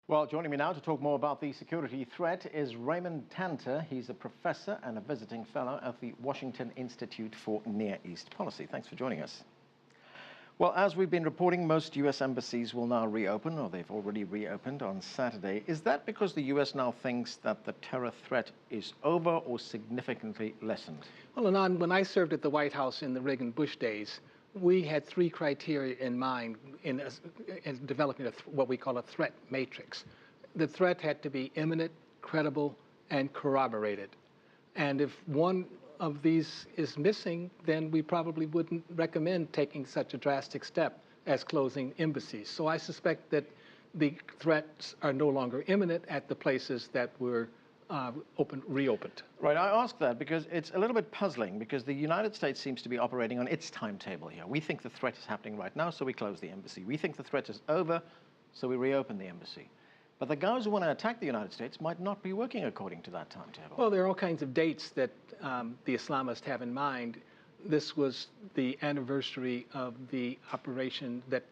Well, joining me now to talk more about the security threat is Raymond Tanter. He's a professor and a visiting fellow at the Washington Institute for Near East Policy. Thanks for joining us. Well, as we've been reporting, most U.S. embassies will now reopen, or they've already reopened on Saturday. Is that because the U.S. now thinks that the terror threat is over or significantly lessened? Well, Anand, when I served at the White House in the Reagan-Bush days, we had three criteria in mind in developing what we call a threat matrix. The threat had to be imminent, credible, and corroborated. And if one of these is missing, then we probably wouldn't recommend taking such a drastic step as closing embassies. So I suspect that the threats are no longer imminent at the places that were reopened. Right, I ask that because it's a little bit puzzling because the United States seems to be operating on its timetable here. We think the threat is happening right now, so we close the embassy. We think the threat is over, so we reopen the embassy. But the guys who want to attack the United States might not be working according to that timetable. Well, there are all kinds of dates that the Islamists have in mind. This was the anniversary of the operation that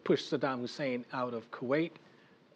pushed Saddam Hussein out of Kuwait,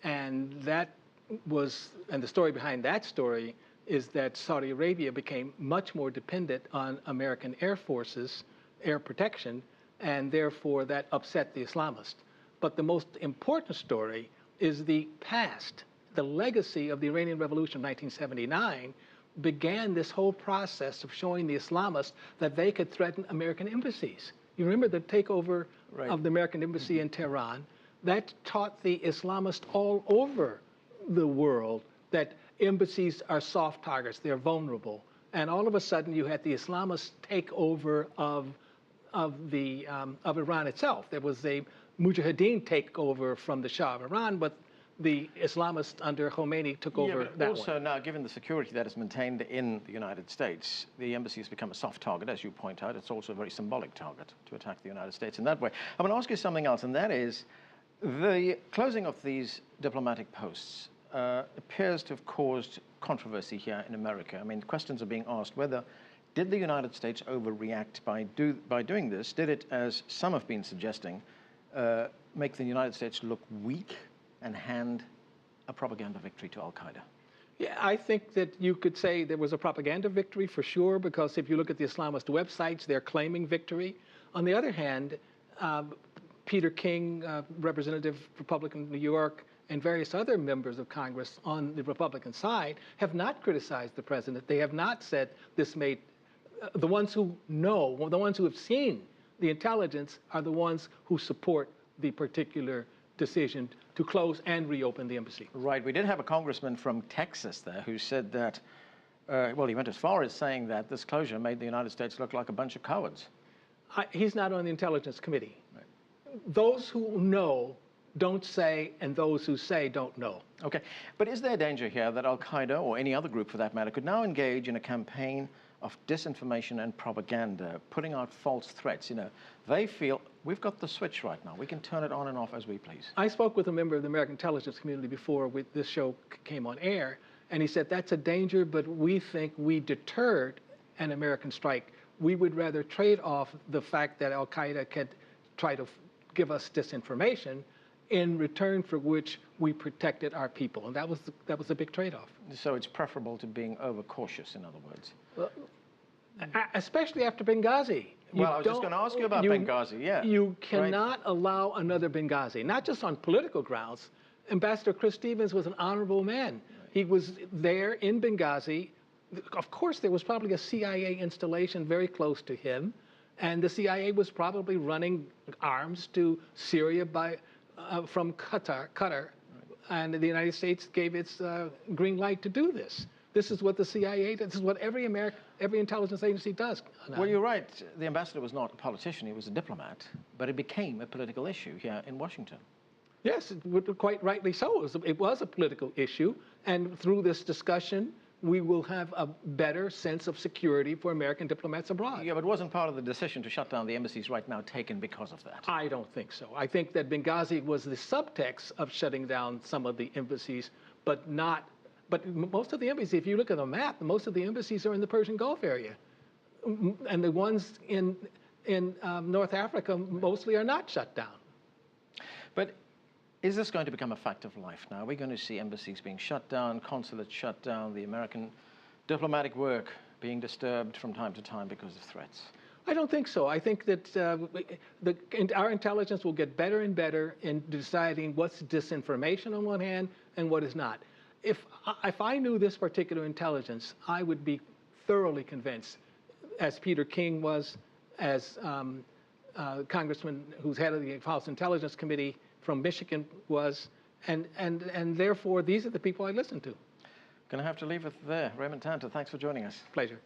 and the story behind that story is that Saudi Arabia became much more dependent on American air forces, air protection, and therefore that upset the Islamists. But the most important story is the past. The legacy of the Iranian Revolution of 1979 began this whole process of showing the Islamists that they could threaten American embassies. You remember the takeover of the American embassy in Tehran? That taught the Islamists all over the world that embassies are soft targets, they're vulnerable. And all of a sudden you had the Islamist takeover of Iran itself. There was a Mujahideen takeover from the Shah of Iran, but the Islamists under Khomeini took over that one. Also now, given the security that is maintained in the United States, the embassy has become a soft target, as you point out. It's also a very symbolic target to attack the United States in that way. I'm going to ask you something else, and that is the closing of these diplomatic posts appears to have caused controversy here in America. I mean, questions are being asked whether did the United States overreact by doing this? Did it, as some have been suggesting, make the United States look weak and hand a propaganda victory to Al-Qaeda? Yeah, I think that you could say there was a propaganda victory for sure, because if you look at the Islamist websites, they're claiming victory. On the other hand, Peter King, representative Republican of New York, and various other members of Congress on the Republican side have not criticized the president. They have not said this made, the ones who know, the ones who have seen the intelligence are the ones who support the particular decision to close and reopen the embassy. Right, we did have a congressman from Texas there who said that, well, he went as far as saying that this closure made the United States look like a bunch of cowards. He's not on the Intelligence Committee. Right. Those who know don't say, and those who say don't know. Okay, but is there a danger here that Al-Qaeda, or any other group for that matter, could now engage in a campaign of disinformation and propaganda, putting out false threats? You know, they feel we've got the switch right now. We can turn it on and off as we please. I spoke with a member of the American intelligence community before this show came on air, and he said that's a danger, but we think we deterred an American strike. We would rather trade off the fact that Al-Qaeda could try to give us disinformation, in return for which we protected our people. And that was a big trade-off. So it's preferable to being overcautious, in other words. Well, especially after Benghazi. Well, I was just going to ask you about Benghazi, yeah. You cannot allow another Benghazi, not just on political grounds. Ambassador Chris Stevens was an honorable man. He was there in Benghazi. Of course, there was probably a CIA installation very close to him, and the CIA was probably running arms to Syria from Qatar, and the United States gave its green light to do this. This is what the CIA does. This is what every intelligence agency does. Well, you're right. The ambassador was not a politician. He was a diplomat. But it became a political issue here in Washington. Yes, quite rightly so. It was a political issue. And through this discussion, we will have a better sense of security for American diplomats abroad. Yeah, but wasn't part of the decision to shut down the embassies right now taken because of that? I don't think so. I think that Benghazi was the subtext of shutting down some of the embassies, but most of the embassies, if you look at the map, most of the embassies are in the Persian Gulf area. And the ones in North Africa mostly are not shut down. But Is this going to become a fact of life now? Are we going to see embassies being shut down, consulates shut down, the American diplomatic work being disturbed from time to time because of threats? I don't think so. I think that our intelligence will get better and better in deciding what's disinformation on one hand and what is not. If I knew this particular intelligence, I would be thoroughly convinced, as Peter King was, as Congressman who's head of the House Intelligence Committee from Michigan was, and therefore these are the people I listen to. Going to have to leave it there. Raymond Tanter, thanks for joining us. Pleasure.